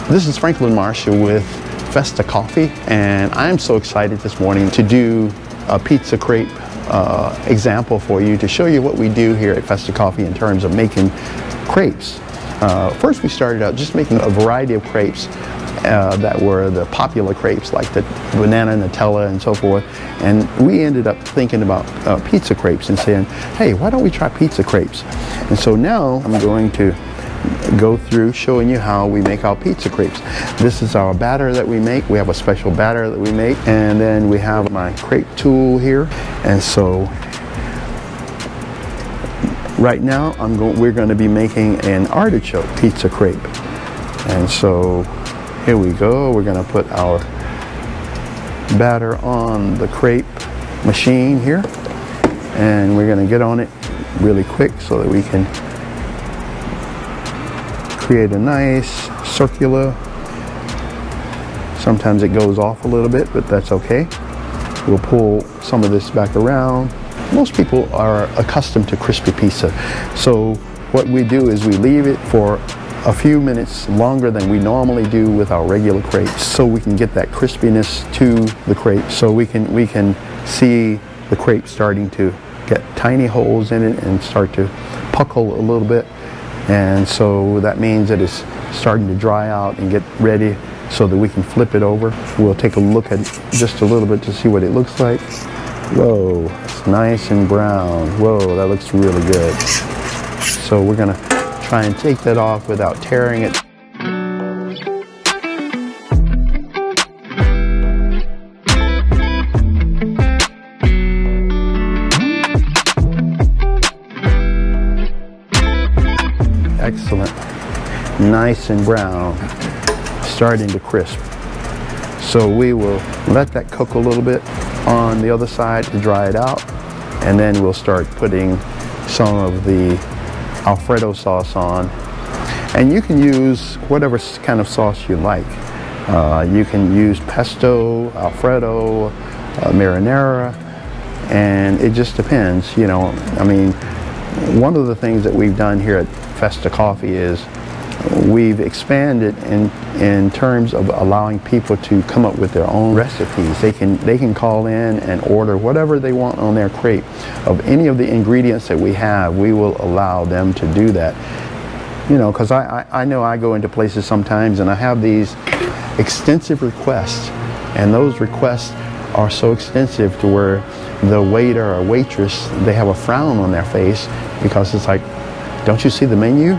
This is Franklin Marshall with Festa Coffee, and I'm so excited this morning to do a pizza crepe example for you to show you what we do here at Festa Coffee in terms of making crepes. First we started out just making a variety of crepes that were the popular crepes like the banana, Nutella, and so forth, and we ended up thinking about pizza crepes and saying, hey, why don't we try pizza crepes? And so now I'm going to go through showing you how we make our pizza crepes. This is our batter that we make. We have a special batter that we make, and then we have my crepe tool here. And so right now we're going to be making an artichoke pizza crepe. And so here we go. We're going to put our batter on the crepe machine here, and we're going to get on it really quick so that we can create a nice circular. Sometimes it goes off a little bit, but that's okay. We'll pull some of this back around. Most people are accustomed to crispy pizza, so what we do is we leave it for a few minutes longer than we normally do with our regular crepes, so we can get that crispiness to the crepe, so we can see the crepe starting to get tiny holes in it and start to puckle a little bit. And so that means that it's starting to dry out and get ready so that we can flip it over. We'll take a look at it just a little bit to see what it looks like. Whoa, it's nice and brown. Whoa, that looks really good. So we're gonna try and take that off without tearing it. Excellent. Nice and brown, starting to crisp. So we will let that cook a little bit on the other side to dry it out, and then we'll start putting some of the Alfredo sauce on. And you can use whatever kind of sauce you like. You can use pesto, Alfredo, marinara, and it just depends, you know. I mean, one of the things that we've done here at Festa Coffee is we've expanded in terms of allowing people to come up with their own recipes. They can call in and order whatever they want on their crepe. Of any of the ingredients that we have, we will allow them to do that. You know, because I know I go into places sometimes and I have these extensive requests, and those requests are so extensive to where the waiter or waitress, they have a frown on their face because it's like, don't you see the menu?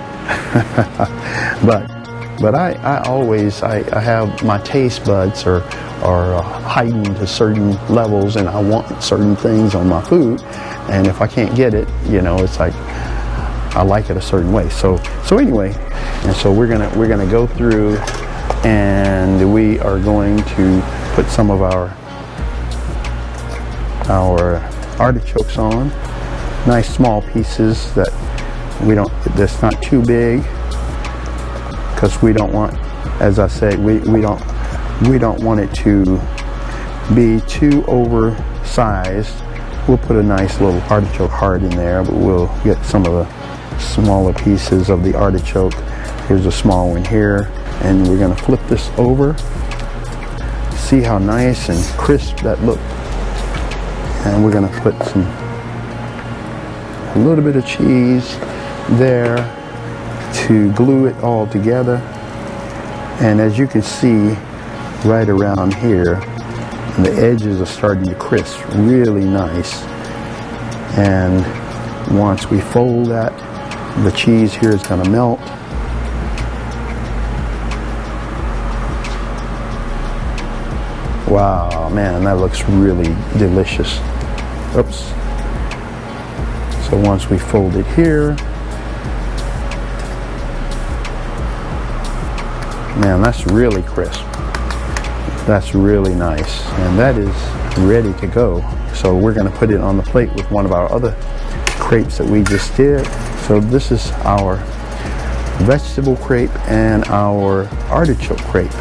but I always have my taste buds are heightened to certain levels, and I want certain things on my food, and if I can't get it, you know, it's like I like it a certain way. So anyway, and so we're gonna go through, and we are going to put some of our artichokes on, nice small pieces that that's not too big, because we don't want, as I said, we don't want it to be too oversized. We'll put a nice little artichoke heart in there, but we'll get some of the smaller pieces of the artichoke. Here's a small one here, and we're going to flip this over. See how nice and crisp that looks. And we're going to put a little bit of cheese there to glue it all together. And as you can see right around here, the edges are starting to crisp really nice. And once we fold that, the cheese here is going to melt. Wow, man, that looks really delicious. Oops. So once we fold it here, man, that's really crisp. That's really nice. And that is ready to go. So we're going to put it on the plate with one of our other crepes that we just did. So this is our vegetable crepe and our artichoke crepe.